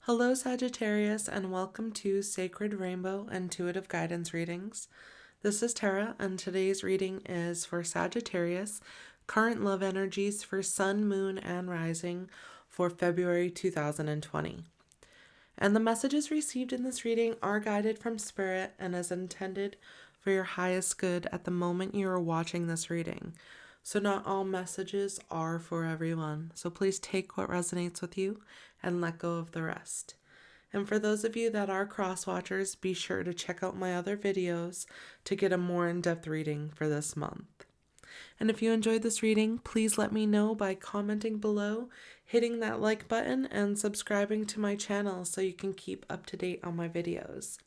Hello, Sagittarius, and welcome to Sacred Rainbow Intuitive Guidance Readings. This is Tara, and today's reading is for Sagittarius, current love energies for Sun, Moon, and Rising for February 2020. And the messages received in this reading are guided from Spirit and is intended for your highest good at the moment you are watching this reading. So not all messages are for everyone. So please take what resonates with you and let go of the rest. And for those of you that are cross watchers, be sure to check out my other videos to get a more in-depth reading for this month. And if you enjoyed this reading, please let me know by commenting below, hitting that like button, and subscribing to my channel so you can keep up to date on my videos.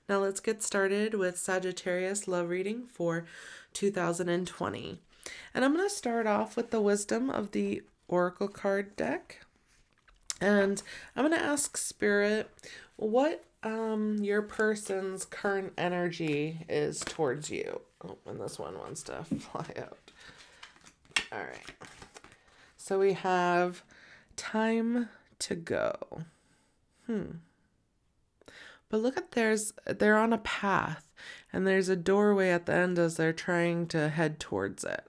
Now let's get started with Sagittarius love reading for 2020. And I'm going to start off with the wisdom of the Oracle card deck. And I'm going to ask Spirit what your person's current energy is towards you. Oh, and this one wants to fly out. All right. So we have time to go. But look at they're on a path and there's a doorway at the end as they're trying to head towards it.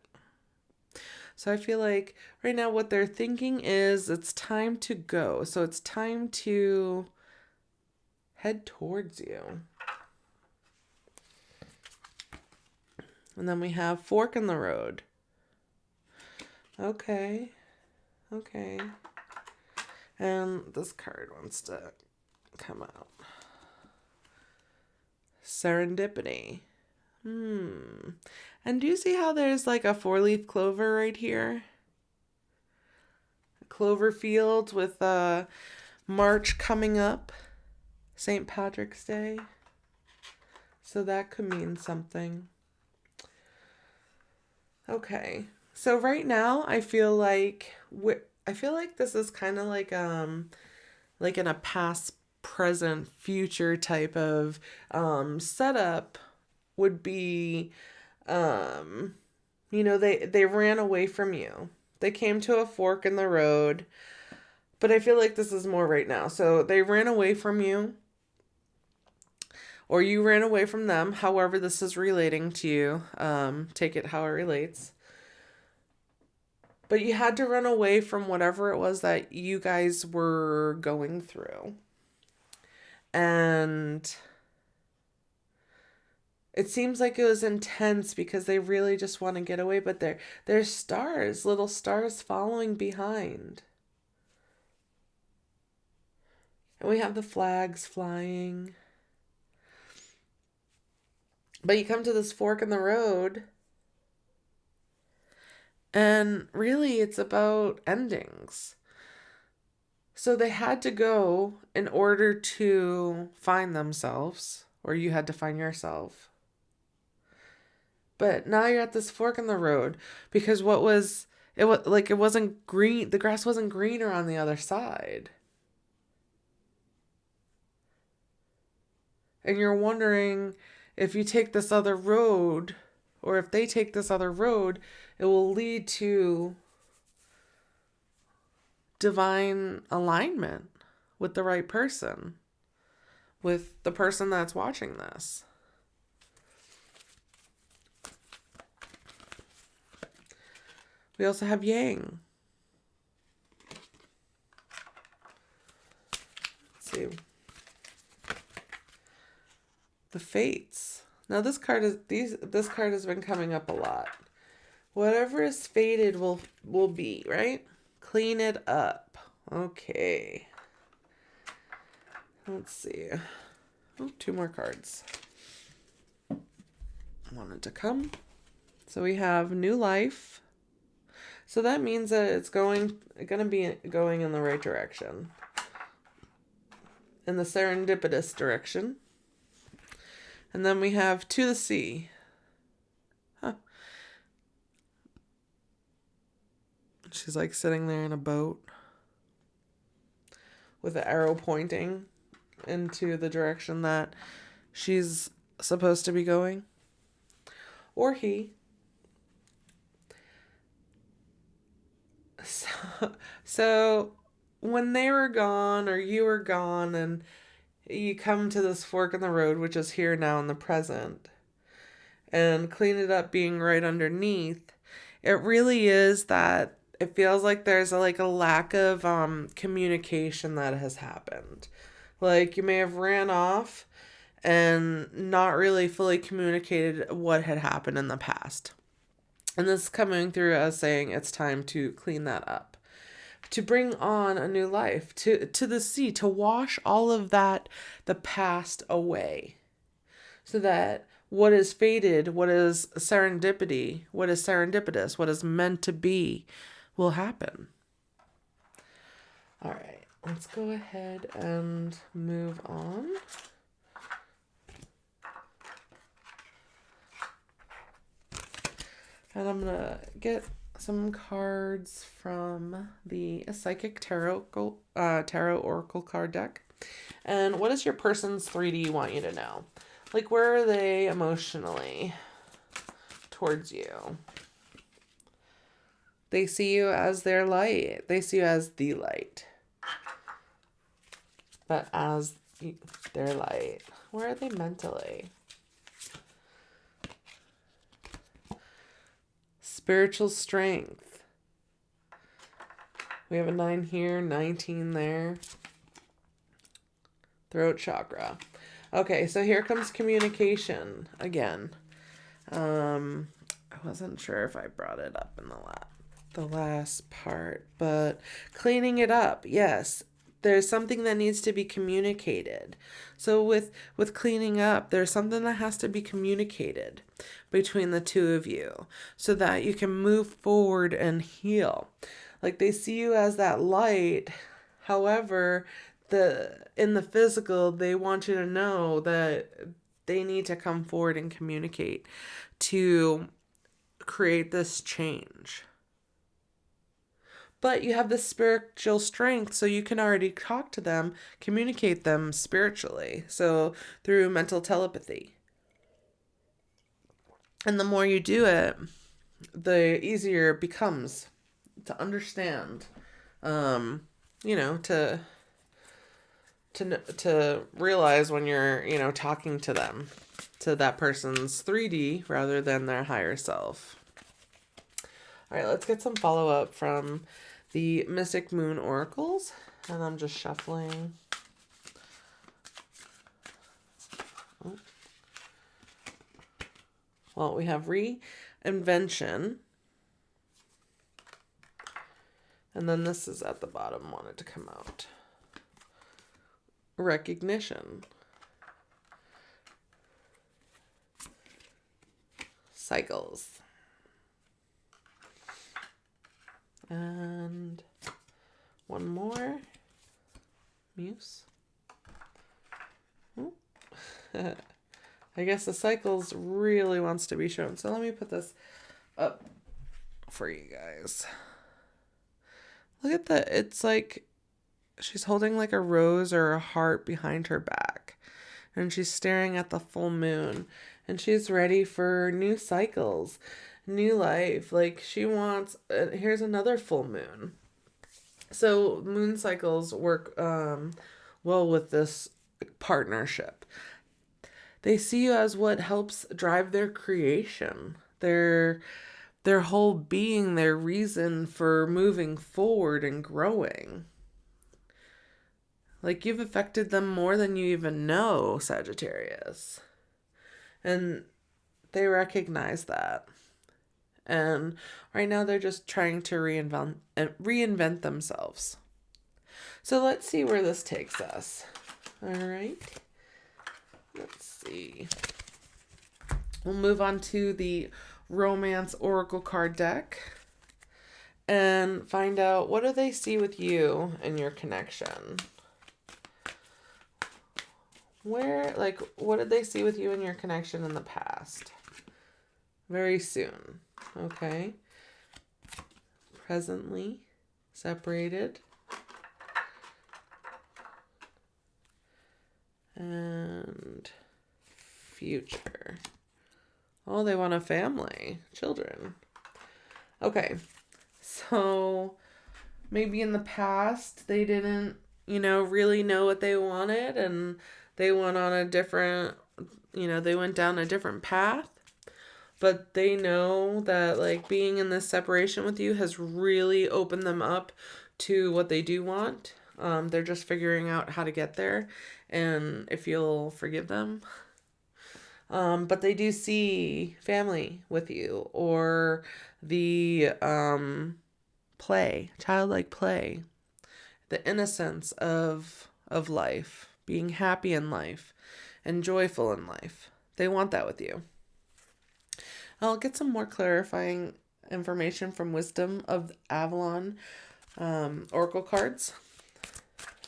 So I feel like right now what they're thinking is it's time to go. So it's time to head towards you. And then we have fork in the road. Okay. And this card wants to come out. Serendipity. And do you see how there's like a 4-leaf clover right here? A clover field with March coming up, St. Patrick's Day. So that could mean something. Okay. So right now I feel like this is kind of like in a past, present, future type of setup would be they ran away from you. They came to a fork in the road, but I feel like this is more right now. So they ran away from you, or you ran away from them. However this is relating to you, take it how it relates. But you had to run away from whatever it was that you guys were going through. And it seems like it was intense because they really just want to get away, but there's stars, little stars following behind. And we have the flags flying. But you come to this fork in the road, and really it's about endings. So they had to go in order to find themselves, or you had to find yourself. But now you're at this fork in the road because it wasn't green. The grass wasn't greener on the other side. And you're wondering if you take this other road, or if they take this other road, it will lead to divine alignment with the right person, with the person that's watching this. We also have Yang. Let's see. The Fates. Now this card has been coming up a lot. Whatever is fated will be, right? Clean it up. Okay. Let's see. Oh, 2 more cards. Wanted to come. So we have new life. So that means that it's going to be going in the right direction. In the serendipitous direction. And then we have to the sea. She's like sitting there in a boat with an arrow pointing into the direction that she's supposed to be going. Or he. So when they were gone or you were gone and you come to this fork in the road, which is here now in the present, and clean it up being right underneath, it really is that it feels like there's a lack of communication that has happened. Like you may have ran off and not really fully communicated what had happened in the past. And this is coming through as saying it's time to clean that up, to bring on a new life, to the sea, to wash all of that, the past away, so that what is fated, what is serendipity, what is serendipitous, what is meant to be will happen. All right, let's go ahead and move on. And I'm going to get some cards from the Psychic Tarot Oracle card deck. And what is your person's 3D want you to know? Like, where are they emotionally towards you? They see you as their light. They see you as the light. But as their light. Where are they mentally? Spiritual strength. We have a 9 here, 19 there. Throat chakra. Okay, so here comes communication again. I wasn't sure if I brought it up in the last part, but cleaning it up, yes. There's something that needs to be communicated. So with cleaning up, there's something that has to be communicated between the two of you so that you can move forward and heal. Like they see you as that light. However, in the physical, they want you to know that they need to come forward and communicate to create this change. But you have the spiritual strength, so you can already talk to them, communicate them spiritually. So through mental telepathy. And the more you do it, the easier it becomes to understand, to realize when you're, talking to them, to that person's 3D rather than their higher self. All right, let's get some follow-up from the Mystic Moon Oracles. And I'm just shuffling. Oh. Well, we have Reinvention. And then this is at the bottom, wanted to come out. Recognition. Cycles. And one more. Muse. I guess the cycles really wants to be shown. So let me put this up for you guys. Look at that. It's like she's holding like a rose or a heart behind her back. And she's staring at the full moon. And she's ready for new cycles, new life. Like she wants, here's another full moon. So moon cycles work well with this partnership. They see you as what helps drive their creation, their whole being, their reason for moving forward and growing. Like you've affected them more than you even know, Sagittarius. And they recognize that. And right now they're just trying to reinvent themselves. So let's see where this takes us. All right. Let's see. We'll move on to the Romance Oracle card deck and find out what do they see with you and your connection. What did they see with you and your connection in the past? Very soon. Okay. Presently separated. And future. Oh, they want a family. Children. Okay. So maybe in the past they didn't, really know what they wanted, and they went on a different, they went down a different path. But they know that, like, being in this separation with you has really opened them up to what they do want. They're just figuring out how to get there, and if you'll forgive them. But they do see family with you, or the play, childlike play, the innocence of life, being happy in life and joyful in life. They want that with you. I'll get some more clarifying information from Wisdom of Avalon oracle cards.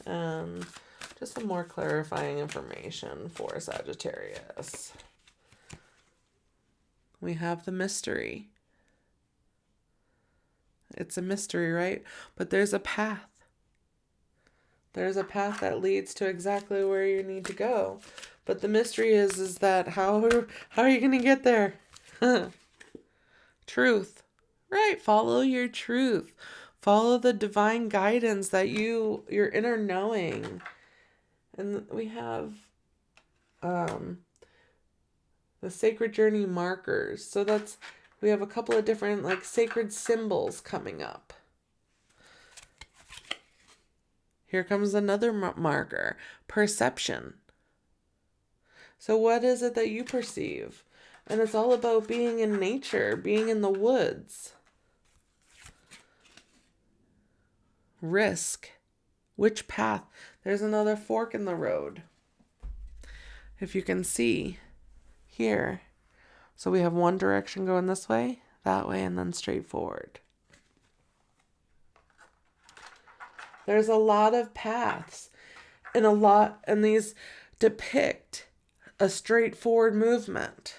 Just some more clarifying information for Sagittarius. We have the mystery. It's a mystery, right? But there's a path. There's a path that leads to exactly where you need to go. But the mystery is that how are you going to get there? Truth. Right. Follow your truth. Follow the divine guidance that your inner knowing. And we have the sacred journey markers. So we have a couple of different like sacred symbols coming up. Here comes another marker, perception. So what is it that you perceive? And it's all about being in nature, being in the woods. Risk. Which path? There's another fork in the road. If you can see here. So we have one direction going this way, that way, and then straight forward. There's a lot of paths, and these depict a straightforward movement.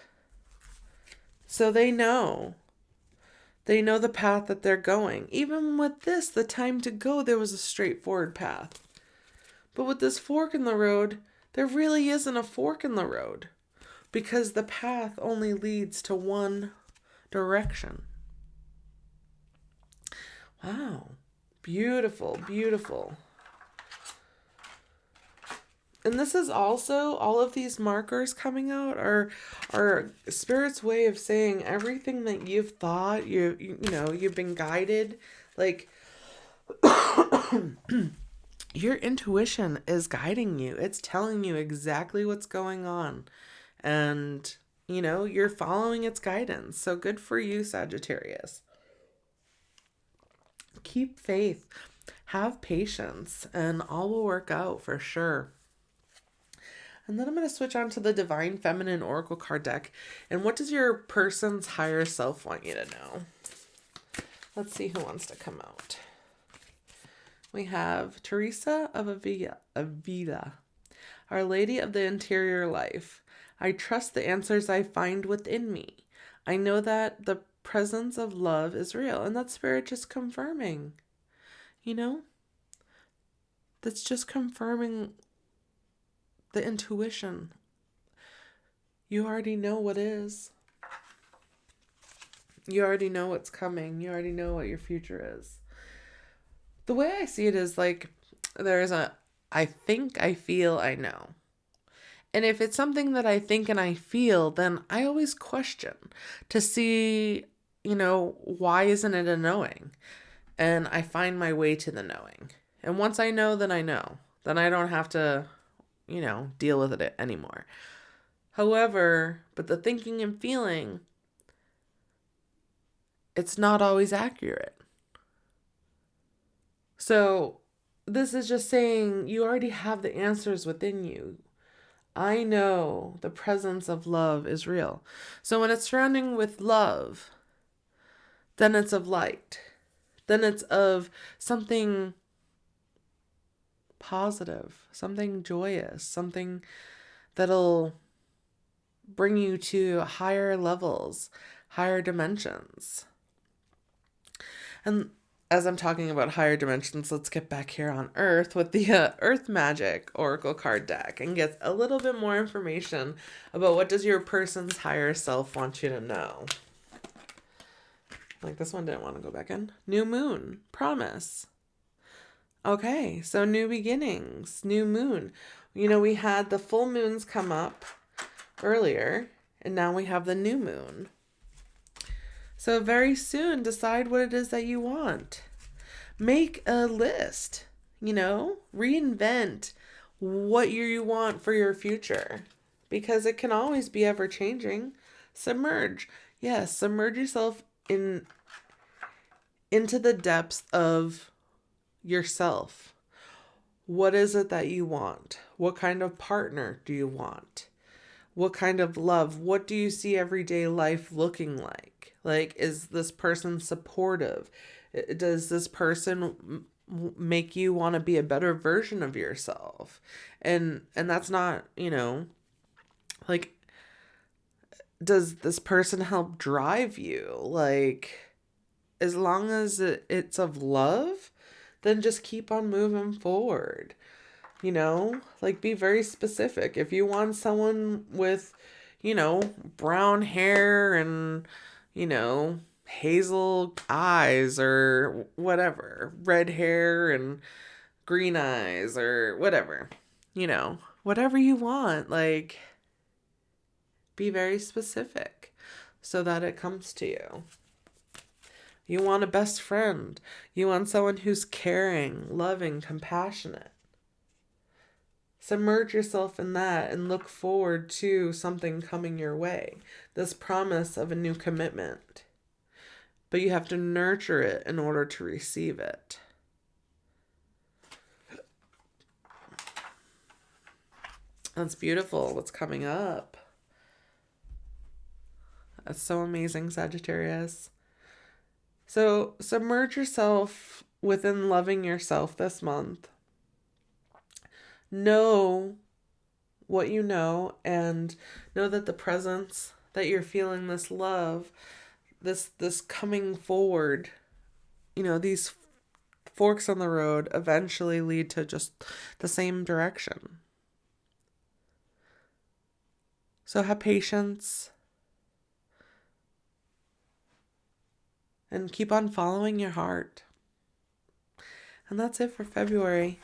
So they know the path that they're going. Even with this, the time to go, there was a straightforward path. But with this fork in the road, there really isn't a fork in the road, because the path only leads to one direction. Wow. Beautiful, beautiful. And this is also, all of these markers coming out are Spirit's way of saying everything that you've thought, you've been guided. Like, your intuition is guiding you. It's telling you exactly what's going on. And, you're following its guidance. So good for you, Sagittarius. Keep faith. Have patience. And all will work out for sure. And then I'm going to switch on to the Divine Feminine Oracle card deck. And what does your person's higher self want you to know? Let's see who wants to come out. We have Teresa of Avila, Our Lady of the Interior Life. I trust the answers I find within me. I know that the presence of love is real. And that's Spirit just confirming. That's just confirming the intuition. You already know what is. You already know what's coming. You already know what your future is. The way I see it is like there's I think, I feel, I know. And if it's something that I think and I feel, then I always question to see, why isn't it a knowing? And I find my way to the knowing. And once I know, then I know. Then I don't have to deal with it anymore. However, but the thinking and feeling, it's not always accurate. So this is just saying you already have the answers within you. I know the presence of love is real. So when it's surrounding with love, then it's of light. Then it's of something positive, something joyous, something that'll bring you to higher levels, higher dimensions. And as I'm talking about higher dimensions, let's get back here on Earth with the Earth Magic Oracle card deck and get a little bit more information about what does your person's higher self want you to know. Like this one didn't want to go back in. New Moon, Promise. Okay, so new beginnings, new moon. You know, we had the full moons come up earlier, and now we have the new moon. So very soon, decide what it is that you want. Make a list, reinvent what you want for your future, because it can always be ever changing. Submerge. Yes, submerge yourself into the depths of yourself. What is it that you want? What kind of partner do you want? What kind of love? What do you see everyday life looking like? Like, is this person supportive? Does this person make you want to be a better version of yourself? And that's not, like, does this person help drive you? Like, as long as it's of love, then just keep on moving forward. Like, be very specific. If you want someone with, brown hair and, hazel eyes or whatever, red hair and green eyes or whatever, whatever you want, like, be very specific so that it comes to you. You want a best friend. You want someone who's caring, loving, compassionate. Submerge yourself in that and look forward to something coming your way. This promise of a new commitment. But you have to nurture it in order to receive it. That's beautiful. What's coming up? That's so amazing, Sagittarius. So submerge yourself within loving yourself this month. Know what you know, and know that the presence that you're feeling, this love, this coming forward, these forks on the road eventually lead to just the same direction. So have patience and keep on following your heart. And that's it for February.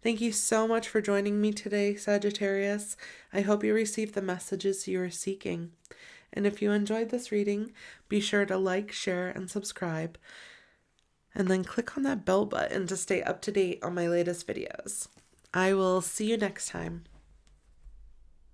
Thank you so much for joining me today, Sagittarius. I hope you received the messages you are seeking. And if you enjoyed this reading, be sure to like, share, and subscribe. And then click on that bell button to stay up to date on my latest videos. I will see you next time.